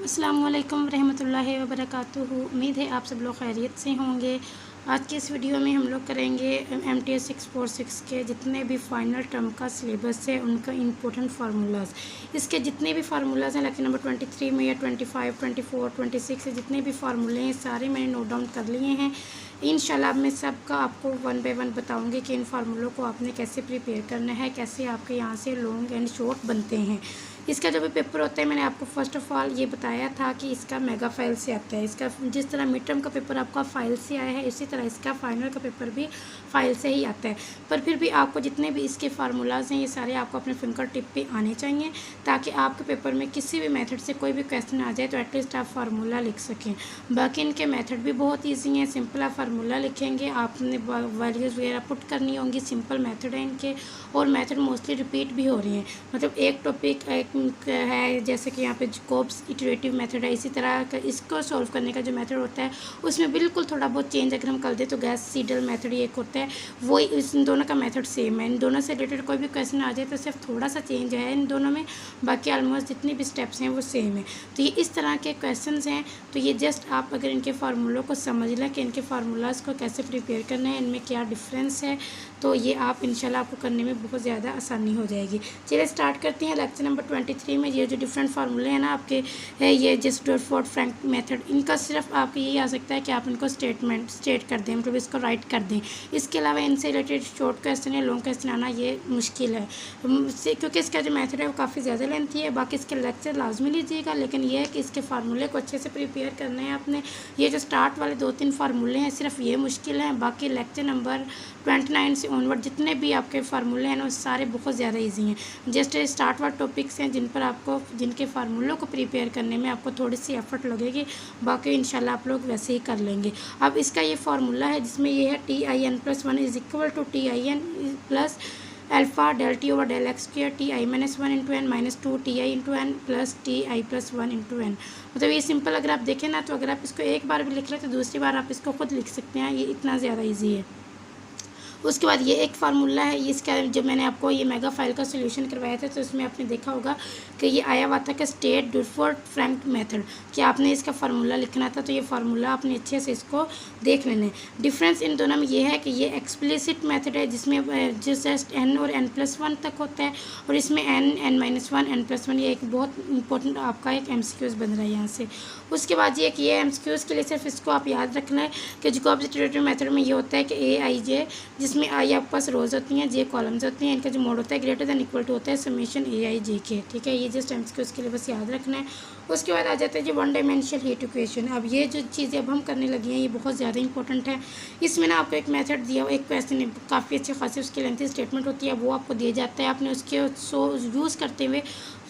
अस्सलामुअलैकुम रहमतुल्लाहि व बरकातुहू। उम्मीद है आप सब लोग खैरियत से होंगे। आज की इस वीडियो में हम लोग करेंगे MTS 646 के जितने भी फाइनल टर्म का सिलेबस है उनका इम्पोर्टेंट फार्मूलाज। इसके जितने भी फार्मूलाज हैं लेक्चर नंबर 23 में या 25, 24, 26 से जितने भी फार्मूले हैं सारे मैंने नोट डाउन कर लिए हैं। इंशाल्लाह मैं सबका आपको वन बाय वन बताऊंगी कि इन फार्मूलों को आपने कैसे प्रिपेयर करना है, कैसे आपके यहाँ से लॉन्ग एंड शॉर्ट बनते हैं। इसका जो भी पेपर होता है मैंने आपको फर्स्ट ऑफ ऑल ये बताया था कि इसका मेगा फाइल से आता है। इसका जिस तरह मिड टर्म का पेपर आपका फाइल से आया है इसी तरह इसका फाइनल का पेपर भी फाइल से ही आता है। पर फिर भी आपको जितने भी इसके फार्मूलाज हैं ये सारे आपको अपने फिंगर टिप पे आने चाहिए ताकि आपके पेपर में किसी भी मेथड से कोई भी क्वेश्चन आ जाए तो एटलीस्ट आप फार्मूला लिख सकें। बाकी इनके मेथड भी बहुत ईजी हैं। सिंपल आप फार्मूला लिखेंगे, आपने वैल्यूज़ वगैरह पुट करनी होंगी। सिंपल मेथड है इनके और मेथड मोस्टली रिपीट भी हो रही हैं। मतलब एक टॉपिक है जैसे कि यहाँ पे जैकोब्स इटरेटिव मेथड है, इसी तरह का इसको सॉल्व करने का जो मेथड होता है उसमें बिल्कुल थोड़ा बहुत चेंज अगर हम कर दें तो गैस सीडल मेथड ये एक होता है, वो इन दोनों का मेथड सेम है। इन दोनों से रिलेटेड कोई भी क्वेश्चन आ जाए तो सिर्फ थोड़ा सा चेंज है इन दोनों में, बाकी ऑलमोस्ट जितनी भी स्टेप्स हैं वो सेम है। तो ये इस तरह के क्वेश्चन हैं। तो ये जस्ट आप अगर इनके फार्मूलों को समझ लें कि इनके फार्मूलाज को कैसे प्रिपेयर करना है, इनमें क्या डिफरेंस है, तो ये आप इंशाल्लाह आपको करने में बहुत ज़्यादा आसानी हो जाएगी। चलिए स्टार्ट करते हैं। लेक्चर नंबर 23 में ये जो डिफरेंट फार्मूले हैं ना आपके ये जस्ट डॉट फ्रैंक मेथड, इनका सिर्फ आपको यही आ सकता है कि आप इनको स्टेट कर दें, मतलब इसको राइट कर दें। इसके अलावा इनसे रिलेटेड शॉर्ट क्वेश्चन या लॉन्ग क्वेश्चन आना ये मुश्किल है क्योंकि इसका जो मेथड है वो काफ़ी ज़्यादा लेंथी है। बाकी इसके लेक्चर लाजमी लीजिएगा, लेकिन ये है कि इसके फार्मूले को अच्छे से प्रिपेयर करना है आपने। ये जो स्टार्ट वाले 2-3 फार्मूले हैं सिर्फ ये मुश्किल हैं, बाकी लेक्चर नंबर 29 से ऑनवर्ड जितने भी आपके फार्मूले हैं ना वो सारे बहुत ज़्यादा इजी हैं। जस्ट स्टार्ट वाले टॉपिक्स हैं जिन पर आपको जिनके फार्मूलों को प्रिपेयर करने में आपको थोड़ी सी एफर्ट लगेगी, बाकी इंशाल्लाह आप लोग वैसे ही कर लेंगे। अब इसका ये फार्मूला है जिसमें ये है TIN+1 is equal to TIN plus alpha del t over del x square TI-1 into n minus 2 TI into n plus TI+1 into n. मतलब ये सिंपल अगर आप देखें ना तो अगर आप इसको एक बार भी लिख लें तो दूसरी बार आप इसको खुद लिख सकते हैं, ये इतना ज़्यादा ईजी है। उसके बाद ये एक फार्मूला है, इसका जब मैंने आपको ये मेगा फाइल का सोल्यूशन करवाया था तो इसमें आपने देखा होगा कि ये आया हुआ था कि स्टेट डॉट फ्रैंक मेथड, कि आपने इसका फार्मूला लिखना था। तो ये फार्मूला आपने अच्छे से इसको देख लेना है। डिफरेंस इन दोनों में ये है कि ये एक्सप्लिसिट मेथड है जिसमें जस्ट n और n+1 तक होता है, और इसमें n-1 n+1 ये एक बहुत इंपॉर्टेंट आपका एक MCQs बन रहा है यहाँ से। उसके बाद ये MCQs के लिए सिर्फ इसको आप याद रखना है कि जैकोब्स इटरेटिव मेथड में ये होता है कि AIJ जिसमें आई आपके पास रोज होती हैं, जे कॉलम्स होती हैं, इनका जो मोड होता है ग्रेटर देन इक्वल टू होता है समेशन AIJ के। ठीक है, ये जस्ट MCQs के लिए बस याद रखना है। उसके बाद आ जाता है जी वन डायमेंशनल हीट इक्वेशन। अब ये जो चीज़ें अब हम करने लगी हैं ये बहुत ज़्यादा इंपॉर्टेंट है। इसमें ना आपको एक मेथड दिया, एक क्वेश्चन काफ़ी अच्छे खासी उसकी लेंथी स्टेटमेंट होती है, वो आपको दिया जाता है, आपने उसके यूज़ करते हुए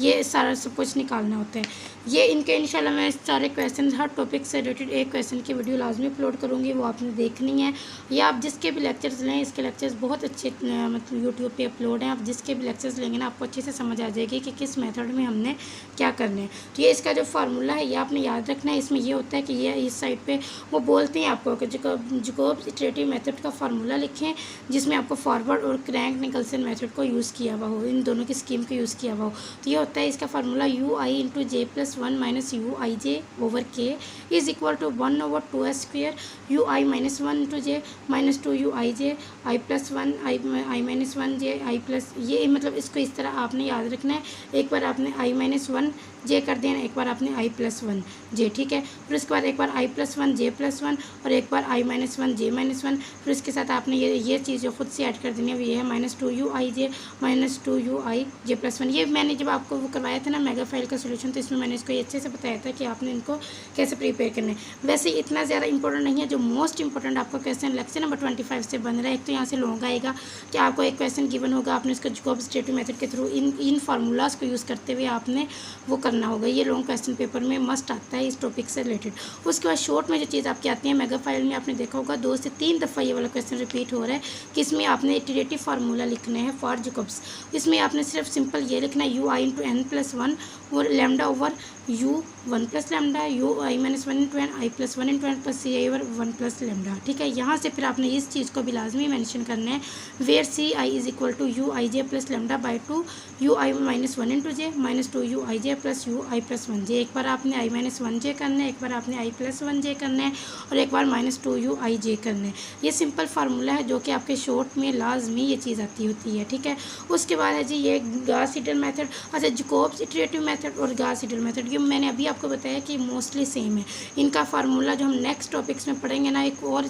ये सारा सब कुछ निकालना होता है। ये इनके इंशाल्लाह मैं सारे क्वेश्चन हर टॉपिक से रिलेटेड एक क्वेश्चन की वीडियो लाजमी अपलोड करूँगी, वो आपने देखनी है। या आप जिसके भी लेक्चर्स लें, इसके लेक्चर्स बहुत अच्छे मतलब यूट्यूब पे अपलोड हैं, आप जिसके भी लेक्चर्स लेंगे ना आपको अच्छे से समझ आ जाएगी कि किस मेथड में हमने क्या करना है। तो ये इसका जो फार्मूला है ये आपने याद रखना है। इसमें ये होता है कि ये इस साइड पे वो बोलते हैं आपको कि जैकोब्स इटरेटिव मेथड का फार्मूला लिखें जिसमें आपको फॉरवर्ड और क्रैंक निकल्सन मेथड को यूज़ किया हुआ हो, इन दोनों की स्कीम को यूज़ किया हुआ हो। तो ये होता है इसका formula UI into J+1 minus UIJ over K is equal to 1/2S square UI-1 into J minus 2 UIJ I+1 I-1 J I+, ये मतलब इसको इस तरह आपने याद रखना है। एक बार आपने I-1 J कर देना, एक बार आपने I+1 J, ठीक है। फिर उसके बाद एक बार I+1 J+1 और एक बार I-1 J-1। फिर उसके साथ आपने ये चीज़ जो खुद से ऐड कर देनी है ये है -2 UIJ माइनस 2 UI J+1। ये मैंने जब आपको वो करवाया था ना मेगा फाइल का सोल्यूशन तो इसमें मैंने इसको अच्छे से बताया था कि आपने इनको कैसे प्रिपेयर करना है। वैसे इतना ज़्यादा इंपॉर्टेंट नहीं है। जो मोस्ट इंपॉर्टेंट आपका क्वेश्चन लेक्चर नंबर 25 से बन रहा है, एक तो यहाँ से लॉन्ग आएगा कि आपको एक क्वेश्चन गिवन होगा, आपने इसको जैकोब्स इटरेटिव मेथड के थ्रू इन फार्मूलाज को यूज़ करते हुए आपने वो करना होगा। ये लॉन्ग क्वेश्चन पेपर में मस्ट आता है इस टॉपिक से रिलेटेड। उसके बाद शॉर्ट में जो चीज़ आपकी आती है मेगा फाइल में आपने देखा होगा 2 से 3 दफ़ा ये वाला क्वेश्चन रिपीट हो रहा है कि इसमें आपने इटरेटिव फार्मूला लिखना है फॉर जैकोब्स। इसमें आपने सिर्फ सिंपल ये लिखना है UI इंटू N+1 और lambda over u 1 plus lambda, u i minus 1 into n, i plus 1 into n plus c i over 1 plus lambda. ठीक है, यहाँ से फिर आपने इस चीज़ को भी लाजमी मेंशन करना है, where c i is equal to u i j plus lambda by 2 u i minus 1 into j minus 2 u i j plus u i plus 1 j. एक बार आपने आई माइनस 1 जे करना है, एक बार आपने आई प्लस 1 जे करना है और एक बार माइनस 2 यू आई जे करना है। ये सिंपल फार्मूला है जो कि आपके शॉर्ट में लाजमी ये चीज़ आती होती है। ठीक है, उसके बाद है जी ये गॉस सीडल मेथड। अच्छा, जैकोब्स इटरेटिव मेथड और गॉस सीडल मेथड, ये मैंने अभी आपको बताया कि मोस्टली सेम है। इनका फार्मूला जो हम नेक्स्ट टॉपिक्स में पढ़ेंगे ना, एक और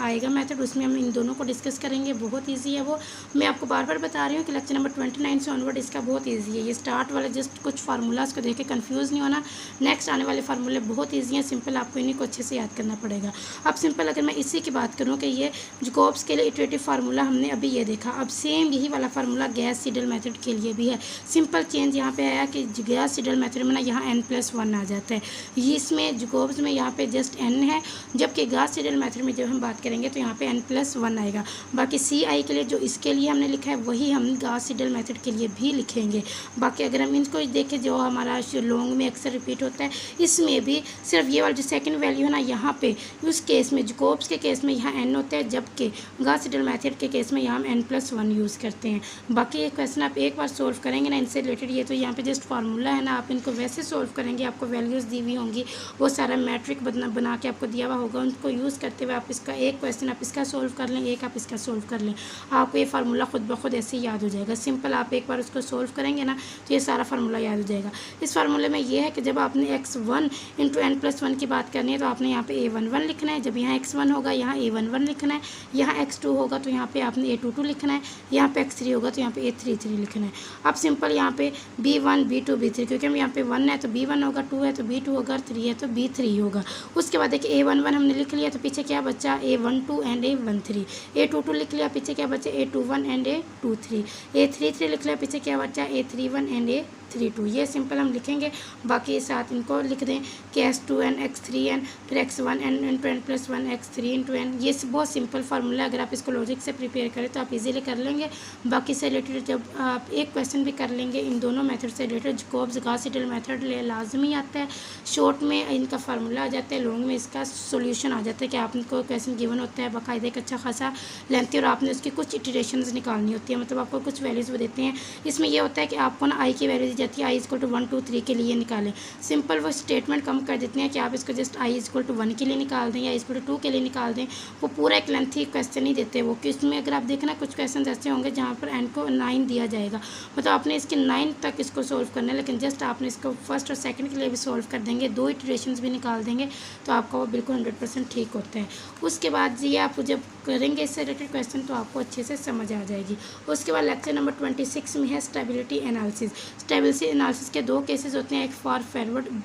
आएगा मेथड, उसमें हम इन दोनों को डिस्कस करेंगे। बहुत ईजी है वो, मैं आपको बार बार बता रही हूँ कि लेक्चर नंबर 29 से ऑनवर्ड इसका बहुत ईजी है। ये स्टार्ट वाले जस्ट कुछ फार्मूलाज को देख के कन्फ्यूज़ नहीं होना, नेक्स्ट आने वाले फार्मूले बहुत ईजी हैं, सिंपल आपको इन्हीं को अच्छे से याद करना पड़ेगा। अब सिंपल अगर मैं इसी की बात करूँ कि ये जैकोब्स के लिए इटरेटिव फार्मूला हमने अभी ये देखा, अब सेम यही वाला फार्मूला गॉस सीडल मेथड के लिए भी है। सिंपल चेंज यहाँ पे आया कि गॉस सीडल मेथड में ना यहाँ n+1 आ जाता है, ये इसमें जैकोब्स में यहाँ पे जस्ट n है, जबकि गॉस सीडल मेथड में जब हम बात करेंगे तो यहाँ पे n+1 आएगा। बाकी सी आई के लिए जो इसके लिए हमने लिखा है वही हम गॉस सीडल मेथड के लिए भी लिखेंगे। बाकी अगर हम इनको देखें जो हमारा लॉन्ग में अक्सर रिपीट होता है, इसमें भी सिर्फ ये वाला जो सेकंड वैल्यू है ना, यहाँ पे उस केस में जैकोब्स के केस में यहाँ n होता है, जबकि गॉस सीडल मेथड के केस में यहाँ हम n+1 यूज़ करते हैं। बाकी ये क्वेश्चन आप एक बार सोल्व करेंगे ना इनसे रिलेटेड, ये तो यहाँ पे जस्ट फार्मूला है ना, आप इनको वैसे सोल्व करेंगे, आपको वैल्यूज़ दी हुई होंगी, वो सारा मैट्रिक बना के आपको दिया हुआ होगा, उनको यूज़ करते हुए आप इसका एक क्वेश्चन आप इसका सोल्व कर लें, एक आप इसका सोल्व कर लें, आपको ये फार्मूला खुद ब खुद ऐसे ही याद हो जाएगा। सिंपल आप एक बार उसको सोल्व करेंगे ना तो ये सारा फार्मूला याद हो जाएगा। इस फार्मूले में ये है कि जब आपने x1 इंटू n+1 की बात करनी है तो आपने यहाँ पे a11 लिखना है, जब यहाँ x1 होगा यहाँ a11 लिखना है, यहाँ x2 होगा तो यहाँ पे आपने a22 लिखना है, यहाँ पे x3 होगा तो यहाँ पे a33 लिखना है। अब सिंपल यहाँ पे b1 b2 b3, क्योंकि हम यहाँ पे 1 है तो b1 होगा, 2 है तो b2 होगा, 3 है तो b3 होगा। उसके बाद देखिए a11 हमने लिख लिया तो पीछे क्या बचा a12 एंड a13, a22 लिख लिया पीछे क्या बचा a21 एंड a23, a33 लिख लिया पीछे क्या बचा a31 एंड a32। ये सिंपल हम लिखेंगे, बाकी साथ इनको लिख दें कि x2n x3n फिर x1n into n+1 x3 into n। ये बहुत सिंपल फार्मूला है, अगर आप इसको लॉजिक से प्रिपेयर करें तो आप इजीली कर लेंगे। बाकी से रिलेटेड जब आप एक क्वेश्चन भी कर लेंगे इन दोनों मेथड से related, Jacobs Gauss Seidel method लाजमी आता है, शॉर्ट में इनका फार्मूला आ जाता है, लॉन्ग में इसका सोल्यूशन आ जाता है कि आपको क्वेश्चन गिवन होता है बाकायदे एक अच्छा खासा लेंथी, और आपने उसकी कुछ इटरेशंस निकालनी होती है, मतलब आपको कुछ वैल्यूज़ वो देते हैं। इसमें यह होता है कि आपको ना आई की वैल्यू दी जाती है, आई इक्वल टू 1 2 3 के लिए निकालें। सिंपल वो स्टेटमेंट कम कर देते हैं कि आप इसको जस्ट आई इक्वल टू 1 के लिए निकाल दें या इक्वल टू 2 के लिए निकाल दें, वो पूरा एक लेंथी क्वेश्चन नहीं देते वो, कि इसमें अगर आप देखना कुछ क्वेश्चन ऐसे होंगे जहाँ पर एन को 9 दिया जाएगा, मतलब आपने इसके 9 तक इसको सोल्व करना है, लेकिन जस्ट आपने इसको फर्स्ट और सेकंड के लिए भी सोल्व कर देंगे, 2 इटरेशंस भी निकाल देंगे तो आपका वो बिल्कुल 100% ठीक होता है। उसके बाद ये आप जब करेंगे इससे रिलेटेड क्वेश्चन तो आपको अच्छे से समझ आ जाएगी। उसके बाद लेक्चर नंबर 26 में है स्टेबिलिटी एनालिसिस। स्टेबिलिटी एनालिसिस के 2 केसेस होते हैं, एक फॉर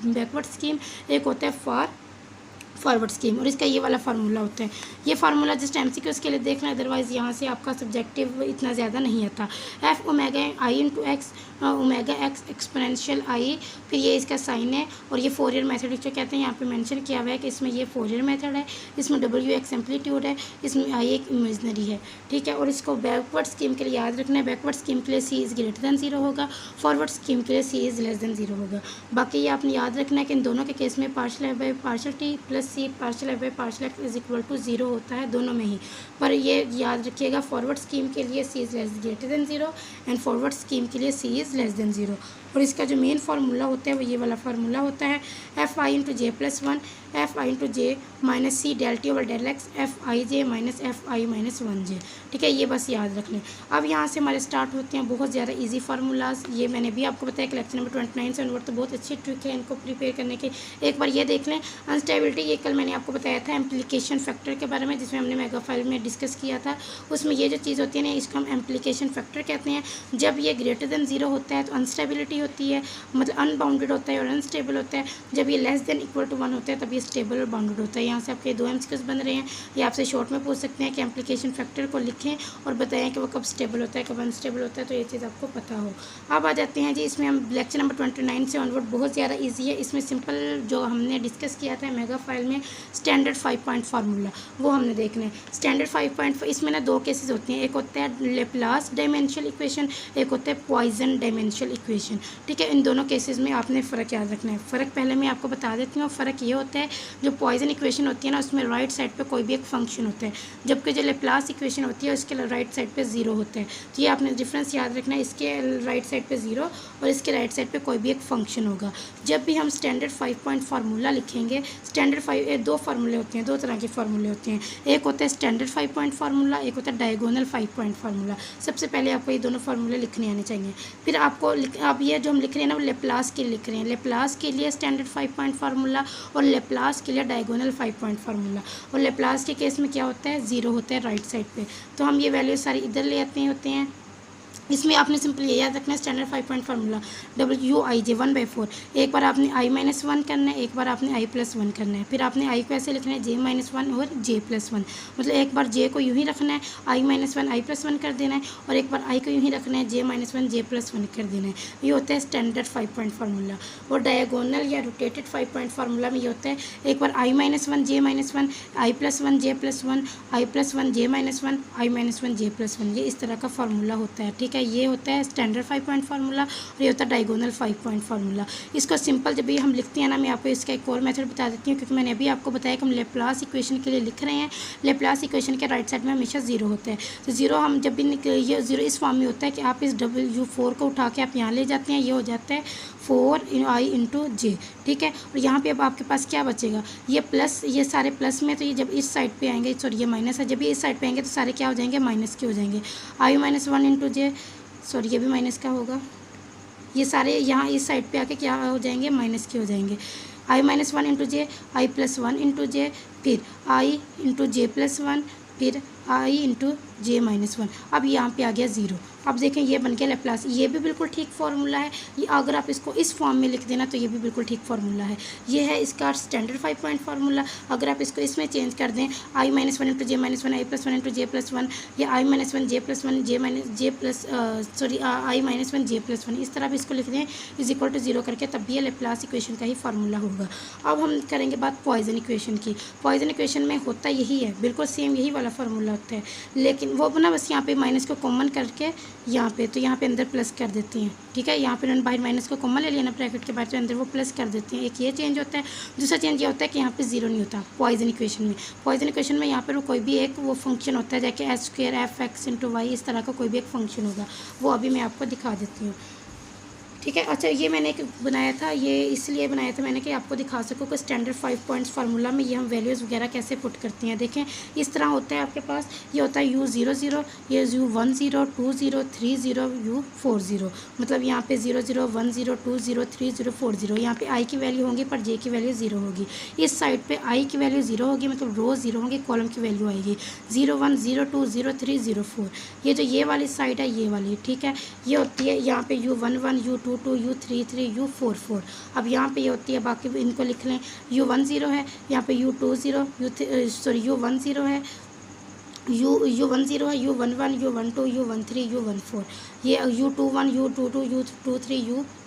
बैकवर्ड स्कीम, एक होता है फॉर फॉरवर्ड स्कीम, और इसका ये वाला फार्मूला होता है। ये फार्मूला जस्ट MCQ के लिए देख लें, अदरवाइज़ यहाँ से आपका सब्जेक्टिव इतना ज़्यादा नहीं आता। f omega i into x omega x exponential i, फिर ये इसका साइन है, और ये फोरियर मेथड जो कहते हैं यहाँ पे मेंशन किया हुआ है कि इसमें ये फोरियर मेथड है, इसमें wx एम्पलीट्यूड है, इसमें i एक इमेजनरी है। ठीक है, और इसको बैकवर्ड स्कीम के लिए याद रखना है, बैकवर्ड स्कीम के लिए c इज़ ग्रेटर दैन 0 होगा, फॉरवर्ड स्कीम के लिए c इज़ लेस दैन 0 होगा। बाकी ये आपने याद रखना है कि इन दोनों के केस में partial f by partial t plus c partial f by partial x is equal to 0 होता है दोनों में ही। पर ये याद रखिएगा फॉरवर्ड स्कीम के लिए c is less greater than 0 and forward scheme के लिए c इज़ लेस दैन 0। और इसका जो मेन फार्मूला होता है वो ये वाला फार्मूला होता है, f i into j plus 1 f i into j minus c del t over del x f i j minus f i minus 1 j. ठीक है, ये बस याद रख लें। अब यहाँ से हमारे स्टार्ट होते हैं बहुत ज़्यादा इजी फार्मूलाज। ये मैंने भी आपको बताया कि लेक्चर नंबर 29 से ऑनवर्ड तो बहुत अच्छी ट्रिक है इनको प्रिपेयर करने की, एक बार ये देख लें। अनस्टेबिलिटी, ये कल मैंने आपको बताया था एम्प्लीकेशन फैक्टर के बारे में, जिसमें हमने मेगा फाइल में डिस्कस किया था। उसमें ये जो चीज़ होती है ना, इसको हम एम्प्लीकेशन फैक्टर कहते हैं। जब ये ग्रेटर देन 0 होता है तो अनस्टेबिलिटी होती है, मतलब अनबाउंडेड होता है और अनस्टेबल होता है। जब ये लेस देन इक्वल टू 1 होता है तब ये स्टेबल और बाउंडेड होता है। यहाँ से आपके 2 MCQs बन रहे हैं। ये आपसे शॉर्ट में पूछ सकते हैं कि एम्प्लीकेशन फैक्टर को लिखें और बताएं कि वो कब स्टेबल होता है कब अनस्टेबल होता है, तो ये चीज़ आपको पता हो। अब आ जाते हैं जी, इसमें हम लेक्चर नंबर 29 से ऑनवर्ड बहुत ज़्यादा ईजी है। इसमें सिंपल जो हमने डिस्कस किया था मेगा फाइल में स्टैंडर्ड 5 पॉइंट फार्मूला, वो हमने देखना है। स्टैंडर्ड 5 पॉइंट, इसमें ना 2 केसेस होते हैं, एक होता है लेप्लास डायमेंशियल इक्वेशन, एक होता है पॉइजन डायमेंशियल इक्वेशन। ठीक है। इन दोनों केसेस में आपने फ़र्क याद रखना है। फ़र्क पहले मैं आपको बता देती हूँ। फ़र्क ये होता है, जो पॉइजन इक्वेशन होती है ना, उसमें राइट साइड पे कोई भी एक फंक्शन होता है, जबकि जो लेप्लास इक्वेशन होती है उसके राइट साइड पे ज़ीरो होता है। तो ये आपने डिफरेंस याद रखना है, इसके राइट साइड पे ज़ीरो और इसके राइट साइड पे कोई भी एक फंक्शन होगा। जब भी हम स्टैंडर्ड 5 पॉइंट फार्मूला लिखेंगे, स्टैंडर्ड 5 दो फार्मूले होते हैं, दो तरह के फार्मूले होते हैं। एक होता है स्टैंडर्ड 5 पॉइंट फार्मूला, एक होता है डायगोनल 5 पॉइंट फार्मूला। सबसे पहले आपको ये दोनों फार्मूले लिखने आने चाहिए। फिर आपको अब ये जो हम लिख रहे हैं ना, वो लेप्लास के लिए लिख रहे हैं। लेप्लास के लिए स्टैंडर्ड 5 पॉइंट फार्मूला और लेप्लास के लिए डायगोनल 5 पॉइंट फार्मूला। और लेप्लास के केस में क्या होता है, ज़ीरो होता है राइट साइड पे। तो हम ये वैल्यू सारी इधर ले आते होते हैं। इसमें आपने सिंपल ये याद रखना है, स्टैंडर्ड 5 पॉइंट फार्मूला WIJ 1/4। एक बार आपने I-1 करना है, एक बार आपने I+1 करना है। फिर आपने I को ऐसे लिखना है J-1 और J+1। मतलब एक बार J को यूँ ही रखना है, I-1 I+1 कर देना है, और एक बार I को यूँ ही रखना है, J-1 J+1 कर देना है। ये होता है स्टैंडर्ड 5 पॉइंट फार्मूला। और डायगोनल या रोटेटेड 5 पॉइंट फार्मूला में ये होता है, एक बार I-1 J-1, I+1 J+1, I+1 J-1, I-1 J+1। ये इस तरह का फार्मूला होता है, ठीक है। ये होता है स्टैंडर्ड 5 पॉइंट फार्मूला और ये होता है डायगोनल 5 पॉइंट फार्मूला। इसको सिंपल जब भी हम लिखते हैं ना, मैं आपको इसका एक और मेथड बता देती हूँ, क्योंकि मैंने अभी आपको बताया कि हम लेप्लास इक्वेशन के लिए लिख रहे हैं। लेप्लास इक्वेशन के राइट साइड में हमेशा ज़ीरो होता है। तो ज़ीरो हम जब भी ये ज़ीरो इस फॉर्म में होता है कि आप इस W4 को उठा के आप यहाँ ले जाते हैं, ये हो जाता है 4I × J, ठीक है। और यहाँ पे अब आपके पास क्या बचेगा, ये प्लस, ये सारे प्लस में, तो ये जब इस साइड पे आएंगे, सॉरी ये माइनस है, जब ये इस साइड पे आएंगे तो सारे क्या हो जाएंगे, माइनस के हो जाएंगे। I-1 × J, सॉरी ये भी माइनस का होगा, ये सारे यहाँ इस साइड पे आके क्या हो जाएंगे, माइनस के हो जाएंगे। I-1 × J, I+1 × J, फिर I × J+1, फिर I × J-1। अब यहाँ पे आ गया ज़ीरो। अब देखें ये बन गया लेप्लास। ये भी बिल्कुल ठीक फार्मूला है। ये अगर आप इसको इस फॉर्म में लिख देना तो ये भी बिल्कुल ठीक फार्मूला है। ये है इसका स्टैंडर्ड 5 पॉइंट फार्मूला। अगर आप इसको इसमें चेंज कर दें, I-1 × J-1, I+1 × J+1, या I-1 J+1 I-1 J+1, इस तरह भी इसको लिख दें = 0 करके, तब भी ये लेप्लास इक्वेशन का ही फार्मूला होगा। अब हम करेंगे बात पॉइजन इक्वेशन की। पॉइजन इक्वेशन में होता यही है, बिल्कुल सेम यही वाला फार्मूला होता है, लेकिन वो ना बस यहाँ पे माइनस को कॉमन करके यहाँ पे, तो यहाँ पे अंदर प्लस कर देते हैं, ठीक है। यहाँ पे उन्होंने बाहर माइनस को कॉमन ले लिया ना ब्रैकेट के बाहर, तो अंदर वो प्लस कर देते हैं। एक ये चेंज होता है। दूसरा चेंज ये होता है कि यहाँ पे ज़ीरो नहीं होता पॉइजन इक्वेशन में। पॉइजन इक्वेशन में यहाँ पर वो कोई भी एक वो फंक्शन होता है, जैसे S² Fx × y, इस तरह का कोई भी एक फंक्शन होगा। वो अभी मैं आपको दिखा देती हूँ, ठीक है। अच्छा, ये मैंने एक बनाया था, ये इसलिए बनाया था मैंने कि आपको दिखा सकूँ कि स्टैंडर्ड 5 पॉइंट्स फार्मूला में ये हम वैल्यूज़ वगैरह कैसे पुट करते हैं। देखें इस तरह होता है आपके पास, ये होता है U00, ये U10, 20, 30, U40। मतलब यहाँ पे 00, 10, 20, 30, 40। यहाँ पे I की वैल्यू होगी पर J की वैल्यू 0 होगी। इस साइड पे I की वैल्यू 0 होगी, मतलब रो 0 होंगे, कॉलम की वैल्यू आएगी 01, 02, 03, 04। ये जो ये वाली साइड है, ये वाली, ठीक है। ये होती है यहाँ पे U11, U22, U33, U44। अब यहाँ पे ये होती है, बाकी इनको लिख लें। U10 है, यहाँ पे U20, U10 है, U10 है, U11, U12, U13, U14। ये U21, U22, U23,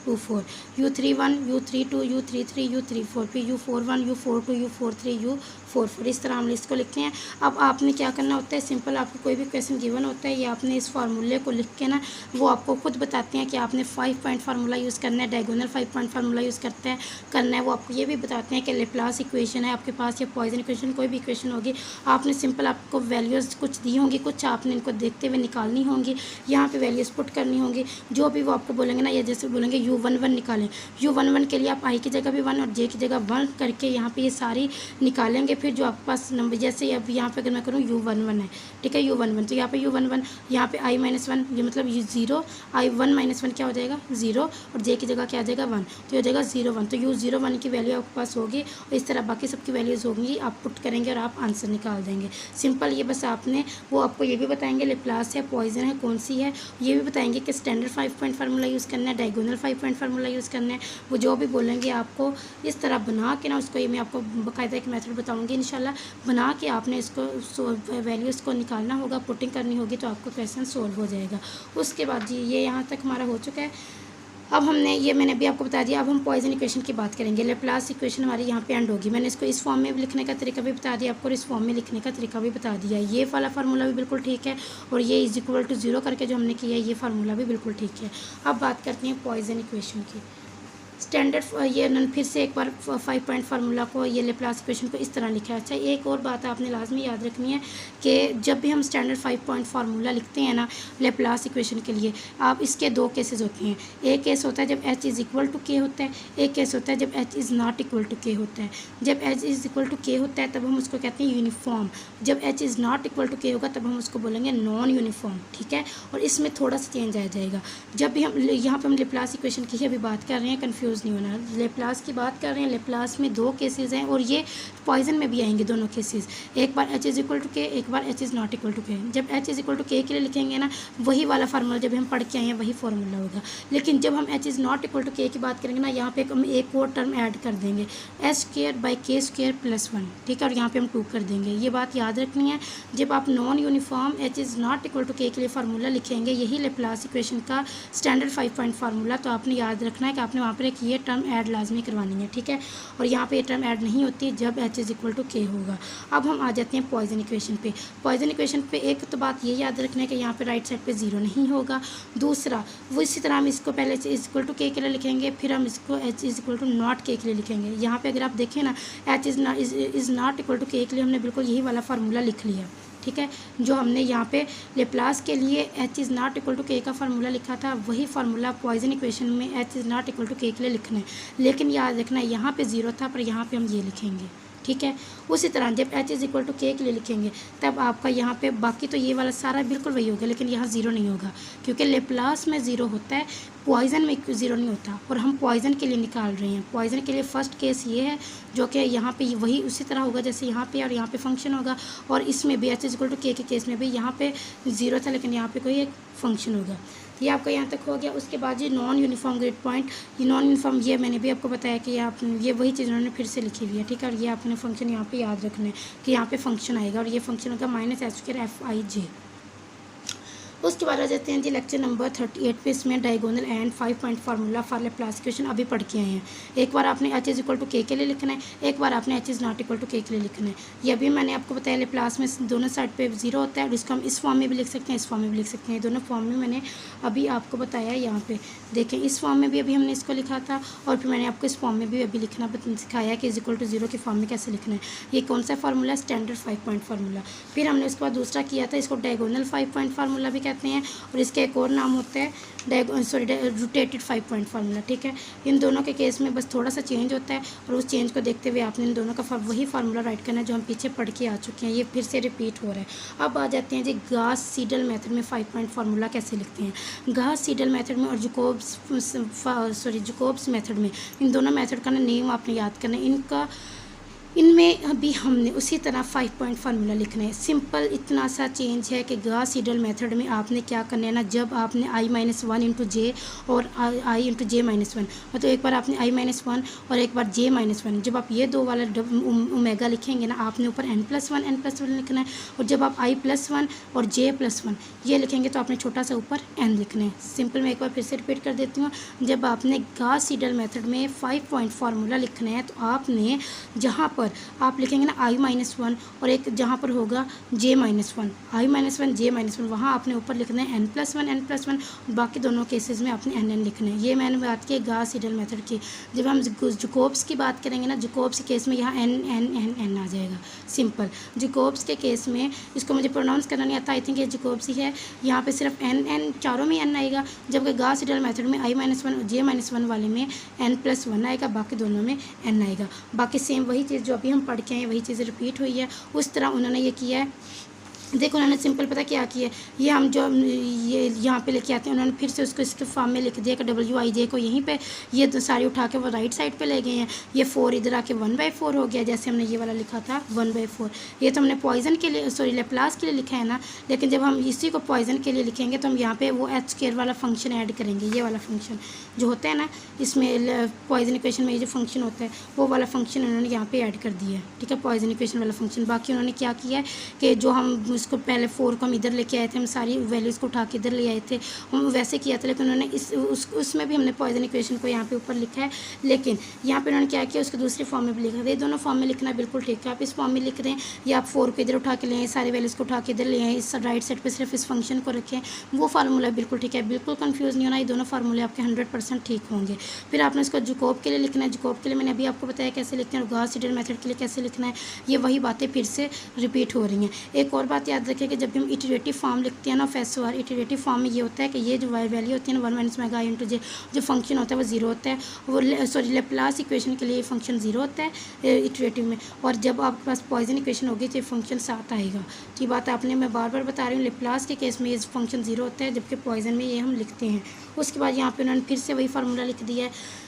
U24, U31, U32, U33, U34, फिर U41, U42, U43, U44। इस तरह हम इसको लिखते हैं। अब आपने क्या करना होता है, सिंपल आपको कोई भी क्वेश्चन गिवन होता है, ये आपने इस फार्मूले को लिख के ना, वो आपको खुद बताते हैं कि आपने 5 पॉइंट फार्मूला यूज़ करना है, डायगोनल 5 पॉइंट फार्मूला यूज़ करना है। वो आपको ये भी बताते हैं कि लेप्लास इक्वेशन है आपके पास, या पॉइजन इक्वेशन, कोई भी इक्वेशन होगी, आपने सिंपल आपको वैल्यूज़ कुछ दी होंगी, कुछ आपने इनको देखते हुए निकालनी होंगी। यहाँ पे वैल्यूज़ पुट करनी होंगी, जो भी वो आपको बोलेंगे ना, या जैसे बोलेंगे U11 निकालें, U11 के लिए आप I की जगह भी 1 और J की जगह 1 करके यहाँ पे ये सारी निकालेंगे। फिर जो आपके पास नंबर, जैसे अब यहाँ पे अगर मैं करूँ U11 है, ठीक है, U11, तो यहाँ पे U11, यहाँ पे I-1, ये मतलब 0, I1 - 1 क्या हो जाएगा 0, और J की जगह क्या आ जाएगा 1, तो ये हो जाएगा 01। तो U01 की वैल्यू आपके पास होगी, और इस तरह बाकी सबकी वैल्यूज़ होंगी, आप पुट करेंगे और आप आंसर निकाल देंगे। सिंपल, ये बस आपने, वो आपको ये भी बताएंगे लेप्लास है, पॉइजन है, कौन सी है, ये भी बताएंगे कि स्टैंडर्ड 5 पॉइंट फार्मूला यूज़ करना है, डायगोनल 5 पॉइंट फार्मूला यूज़ करना है। वो जो भी बोलेंगे आपको इस तरह बना के ना, उसको ये मैं आपको बाकायदा एक मेथड बताऊंगी इंशाल्लाह, बना के आपने इसको वैल्यूज़ को निकालना होगा, पुटिंग करनी होगी, तो आपको क्वेश्चन सोल्व हो जाएगा। उसके बाद जी ये यहाँ तक हमारा हो चुका है। अब हमने ये मैंने भी आपको बता दिया। अब हम पॉइजन इक्वेशन की बात करेंगे। लेप्लास इक्वेशन हमारी यहाँ पे एंड होगी। मैंने इसको इस फॉर्म में भी लिखने का तरीका भी बता दिया आपको, और इस फॉर्म में लिखने का तरीका भी बता दिया। ये वाला फार्मूला भी बिल्कुल ठीक है, और ये इज इक्वल टू 0 करके जो हमने किया है ये फार्मूला भी बिल्कुल ठीक है। अब बात करते हैं पॉइजन इक्वेशन की। स्टैंडर्ड ये फिर से एक बार 5 पॉइंट फार्मूला को, ये लेप्लास इक्वेशन को इस तरह लिखा है। अच्छा, एक और बात आपने लाजमी याद रखनी है कि जब भी हम स्टैंडर्ड 5 पॉइंट फार्मूला लिखते हैं ना लेप्लास इक्वेशन के लिए, आप इसके दो केसेस होते हैं। एक केस होता है जब h is equal to k होता है, एक केस होता है जब h is not equal to k होता है। जब h is equal to k होता है तब हम उसको कहते हैं यूनिफॉर्म, जब h is not equal to k होगा तब हम उसको बोलेंगे नॉन यूनिफॉर्म, ठीक है। और इसमें थोड़ा सा चेंज आ जाएगा। जब भी हम यहाँ पर हम लेप्लास इक्वेशन की अभी बात कर रहे हैं, कन्फ्यूज़ नहीं होना, लेप्लास की बात कर रहे हैं। लेप्लास में दो केसेस हैं, और ये पॉइजन में भी आएंगे दोनों केसेस। एक बार h is equal to k, एक बार h is not equal to k. जब h is equal to k लिए लिखेंगे ना, वही वाला फार्मूला जब हम पढ़ के आए हैं वही फार्मूला होगा। लेकिन जब हम h is not equal to k की बात करेंगे ना, यहाँ पे हम एक और टर्म ऐड कर देंगे, h²/k² + 1, ठीक है। और यहाँ पे हम 2 कर देंगे। ये बात याद रखनी है। जब आप non uniform h is not equal to k लिए फार्मूला लिखेंगे, यही लेप्लास इक्वेशन का स्टैंडर्ड 5 पॉइंट फार्मूला, तो आपने याद रखना है कि आपने वहाँ पर एक ये टर्म ऐड लाजमी करवानी है, ठीक है। और यहाँ पे ये टर्म ऐड नहीं होती जब h is equal to k होगा। अब हम आ जाते हैं पॉइजन इक्वेशन पे। पॉइजन इक्वेशन पे एक तो बात ये याद रखना है कि यहाँ पे राइट साइड पे 0 नहीं होगा। दूसरा, वो इसी तरह हम इसको पहले h is equal to k लिए लिखेंगे, फिर हम इसको h is equal to not k लिए लिखेंगे। यहाँ पे अगर आप देखें ना, h is not equal to k लिए हमने बिल्कुल यही वाला फार्मूला लिख लिया, ठीक है। जो हमने यहाँ पे लेप्लास के लिए h is not equal to k का फार्मूला लिखा था, वही फार्मूला पॉइजन इक्वेशन में h is not equal to k लिए लिखना है। लेकिन याद रखना है यहाँ पे 0 था, पर यहाँ पे हम ये लिखेंगे, ठीक है। उसी तरह जब h is equal to k लिए लिखेंगे तब आपका यहाँ पे बाकी तो ये वाला सारा बिल्कुल वही होगा, लेकिन यहाँ 0 नहीं होगा, क्योंकि लेप्लास में 0 होता है, पॉइजन में 0 नहीं होता। और हम पॉइजन के लिए निकाल रहे हैं। पॉइजन के लिए फ़र्स्ट केस ये है, जो कि यहाँ पे वही उसी तरह होगा जैसे यहाँ पे, और यहाँ पे फंक्शन होगा। और इसमें भी h इज़ इक्वल टू के केस में भी यहाँ पे 0 था, लेकिन यहाँ पे कोई एक फंक्शन होगा। ये आपका यहाँ तक हो गया। उसके बाद ये नॉन यूनिफॉर्म ग्रिड पॉइंट, ये नॉन यूनिफॉर्म, ये मैंने भी आपको बताया कि ये वही चीज़ उन्होंने फिर से लिखी हुई है, ठीक है। और ये आपने फंक्शन यहाँ पे याद रखना है कि यहाँ पे फंक्शन आएगा, और ये फंक्शन होगा -h² Fij। उसके बाद आ जाते हैं जी लेक्चर नंबर 38 पे। इसमें diagonal and 5 point formula for Laplace equation अभी पढ़ के आए हैं। एक बार आपने h is equal to k लिए लिखना है, एक बार आपने h is not equal to k लिए लिखना है। ये अभी मैंने आपको बताया लेप्लास में दोनों साइड पे 0 होता है, और इसको हम इस फॉर्म में भी लिख सकते हैं, इस फॉर्म में भी लिख सकते हैं। दोनों फॉर्म में मैंने अभी आपको बताया। यहाँ पे देखें, इस फॉर्म में भी अभी हमने इसको लिखा था, और फिर मैंने आपको इस फॉर्म में भी अभी लिखना सिखाया कि इज़ इक्वल टू 0 के फॉर्म में कैसे लिखना है। ये कौन सा फार्मूला? Standard 5 point formula. फिर हमने उसके बाद दूसरा किया था, इसको डायगोनल 5 पॉइंट फार्मूला भी कहते हैं, और इसका एक और नाम होता है रोटेटेड 5 पॉइंट फार्मूला, ठीक है। इन दोनों के केस में बस थोड़ा सा चेंज होता है, और उस चेंज को देखते हुए आपने इन दोनों का वही फार्मूला राइट करना है जो हम पीछे पढ़ के आ चुके हैं। ये फिर से रिपीट हो रहा है। अब आ जाते हैं जी गास सीडल मेथड में 5 पॉइंट फार्मूला कैसे लिखते हैं। गास सीडल मेथड में और जकोब्स मेथड में, इन दोनों मेथड का नेम आपने याद करना है। इनमें अभी हमने उसी तरह 5 पॉइंट फार्मूला लिखना है। सिंपल इतना सा चेंज है कि गास सीडल मेथड में आपने क्या करना है ना, जब आपने i-1 इंटू जे और i इंटू जे -1, मतलब एक बार आपने i-1 और एक बार j-1, जब आप ये दो वाला ओमेगा लिखेंगे ना, आपने ऊपर n+1 लिखना है। और जब आप i+1 और j+1 ये लिखेंगे तो आपने छोटा सा ऊपर n लिखना है। सिंपल मैं एक बार फिर से रिपीट कर देती हूँ। जब आपने गास सीडल मेथड में 5 पॉइंट फार्मूला लिखना है, तो आपने जहाँ पर आप लिखेंगे ना i-1 और एक जहाँ पर होगा j-1, i-1 j-1, वहाँ आपने ऊपर लिखना है n+1 और बाकी दोनों केसेस में आपने n लिखना है। ये मैंने बात की गास सीडल मेथड की। जब हम जकोब्स की बात करेंगे ना, जकोब्स के केस में यहाँ n आ जाएगा। सिंपल जकोब्स के केस में, इसको मुझे प्रोनाउंस करना नहीं आता, आई थिंक ये जकोब्स ही है। यहाँ पे सिर्फ n चारों में n आएगा, जबकि गास सीडल मेथड में i-1 और j-1 वाले में n+1 आएगा, बाकी दोनों में n आएगा। बाकी सेम वही चीज़ जो अभी हम पढ़ के आए वही चीज़ रिपीट हुई है। उस तरह उन्होंने ये किया है। देखो उन्होंने सिंपल पता क्या किया, ये हम जो ये यहाँ पे लेके आते हैं, उन्होंने फिर से उसको इसके फॉर्म में लिख दिया कि WIJ को यहीं पे ये तो सारी उठा के वो राइट साइड पे ले गए हैं। ये 4 इधर आके 1/4 हो गया, जैसे हमने ये वाला लिखा था 1/4। ये तो हमने पॉइजन के लिए लेप्लास के लिए लिखा है ना, लेकिन जब हम इसी को पॉइजन के लिए लिखेंगे तो हम यहाँ पे वो h² वाला फंक्शन ऐड करेंगे। ये वाला फंक्शन जो होता है ना, इसमें पॉइजन इक्वेशन में ये जो फंक्शन होता है, वो वाला फंक्शन उन्होंने यहाँ पे ऐड कर दिया है, ठीक है, पॉइजन इक्वेशन वाला फंक्शन। बाकी उन्होंने क्या किया है कि जो हम इसको पहले 4 को हम इधर लेके आए थे, हम सारी वैल्यूज़ को उठा के इधर ले आए थे, हम वैसे किया था। लेकिन उन्होंने उसमें भी हमने पॉइजन इक्वेशन को यहाँ पे ऊपर लिखा है, लेकिन यहाँ पे उन्होंने क्या किया, उसके दूसरे फॉर्म में भी लिखा है। दोनों फॉर्म में लिखना बिल्कुल ठीक है। आप इस फॉर्म में लिख रहे हैं या आप 4 को इधर उठा के ले आए, सारी वैल्यूज़ को उठा के इधर ले आए, इस राइट साइड पर सिर्फ इस फंक्शन को रखें, वो फार्मूला बिल्कुल ठीक है, बिल्कुल कन्फ्यूज़ नहीं होना। ये दोनों फार्मूले आपके 100% ठीक होंगे। फिर आपने इसको जकोब के लिए लिखना है। जकोब के लिए मैंने अभी आपको बताया कैसे लिखते हैं, और गॉस सीडल मेथड के लिए कैसे लिखना है। ये वही बातें फिर से रिपीट हो रही हैं। एक और बात याद रखिए कि जब भी हम इटरेटिव फॉर्म लिखते हैं ना FSOR, इटरेटिव फॉर्म में ये होता है कि ये जो वैल्यू होती है ना 1 - मेगा इंटू जे, जो फंक्शन होता है वो 0 होता है। वो सॉरी लेप्लास इक्वेशन के लिए फंक्शन 0 होता है इटरेटिव में, और जब आपके पास पॉइजन इक्वेशन होगी तो ये फंक्शन 7 आएगा। तो ये बात आपने, मैं बार बार बता रही हूँ, लेप्लास के केस में ये फंक्शन 0 होता है, जबकि पॉइजन में ये हम लिखते हैं। उसके बाद यहाँ पे उन्होंने फिर से वही फार्मूला लिख दिया है।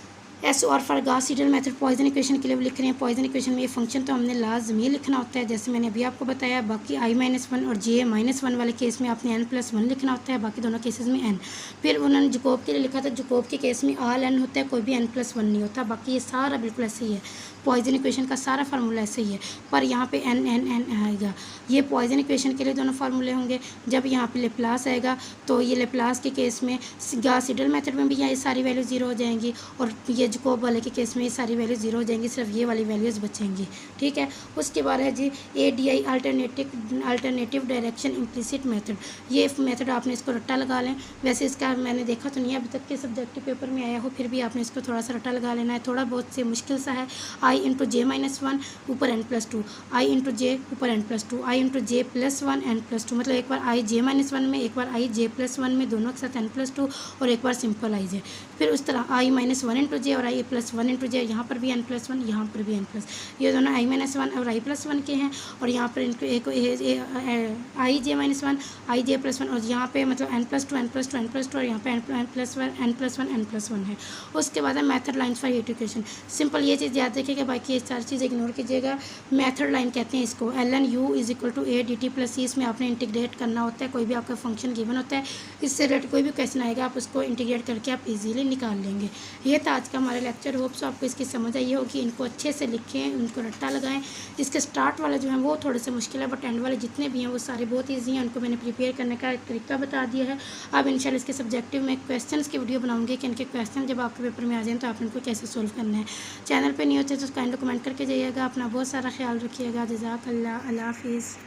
SOR for Gauss Seidel method Poisson equation के लिए लिख रहे हैं। पॉइजन इक्वेशन में ये फंक्शन तो हमने लाजमी लिखना होता है, जैसे मैंने अभी आपको बताया। बाकी I-1 और J-1 वाले केस में आपने n+1 लिखना होता है, बाकी दोनों केसेस में n। फिर उन्होंने जकोब के लिए लिखा था, जकोब के केस में ऑल n होता है, कोई भी n+1 नहीं होता। बाकी ये सारा बिल्कुल ऐसे ही है, पॉइजन इक्वेशन का सारा फार्मूला ऐसे ही है, पर यहाँ पे n आएगा। ये पॉइजन इक्वेशन के लिए दोनों फार्मूले होंगे। जब यहाँ पे लेप्लास आएगा तो ये लेप्लास के केस में गॉस सीडल मेथड में भी ये सारी वैल्यू 0 हो जाएंगी, और ये जकोब वाले के केस में ये सारी वैल्यू 0 हो जाएंगी, सिर्फ ये वाली वैल्यूज़ बचेंगी। ठीक है। उसके बाद है जी ADI alternative direction implicit method. ये मेथड आपने इसको रट्टा लगा लें। वैसे इसका मैंने देखा तो नहीं है अभी तक के सब्जेक्टिव पेपर में आया हो, फिर भी आपने इसको थोड़ा सा रट्टा लगा लेना है। थोड़ा बहुत से मुश्किल सा है। I × J-1 ऊपर n+2, I × J ऊपर n+2, I × J+1 n+2, मतलब एक बार I J-1 में, एक बार I J+1 में, दोनों के साथ n+2, और एक बार सिंपल I J। फिर उस तरह I-1 × J और I+1 × J, यहाँ पर भी n+1, यहाँ पर भी n+, ये दोनों I-1 और I+1 के हैं। और यहाँ पर इनको एक I J-1, I J+1, और यहाँ पे मतलब n+2 और यहाँ पे n+1 है। उसके बाद है method line for heat equation. Simple ये चीज़ याद रखिएगा, बाकी ये चार चीज़ इग्नोर कीजिएगा। मेथड लाइन कहते हैं इसको। ln u = a dt + c, इसमें आपने इंटीग्रेट करना होता है। कोई भी आपका फंक्शन गिवन होता है, इससे रिलेटेड कोई भी क्वेश्चन आएगा, आप उसको इंटीग्रेट करके आप इजीली निकाल लेंगे। ये था आज का हमारा लेक्चर। होप सो आपको इसकी समझ आई होगी। इनको अच्छे से लिखें, उनको रट्टा लगाएं। इसके स्टार्ट वाले जो हैं वो थोड़े से मुश्किल है, बट एंड वाले जितने भी हैं वो सारे बहुत ईजी हैं। उनको मैंने प्रिपेयर करने का एक तरीका बता दिया है। अब इंशाल्लाह इसके सब्जेक्टिव में क्वेश्चन की वीडियो बनाऊंगी कि इनके क्वेश्चन जब आपके पेपर में आ जाएँ तो आप इनको कैसे सोल्व करना है। चैनल पर नहीं होते तो काइंडली कमेंट करके जाइएगा। अपना बहुत सारा ख्याल रखिएगा। जज़ाकल्लाह, अल्लाह हाफ़िज़।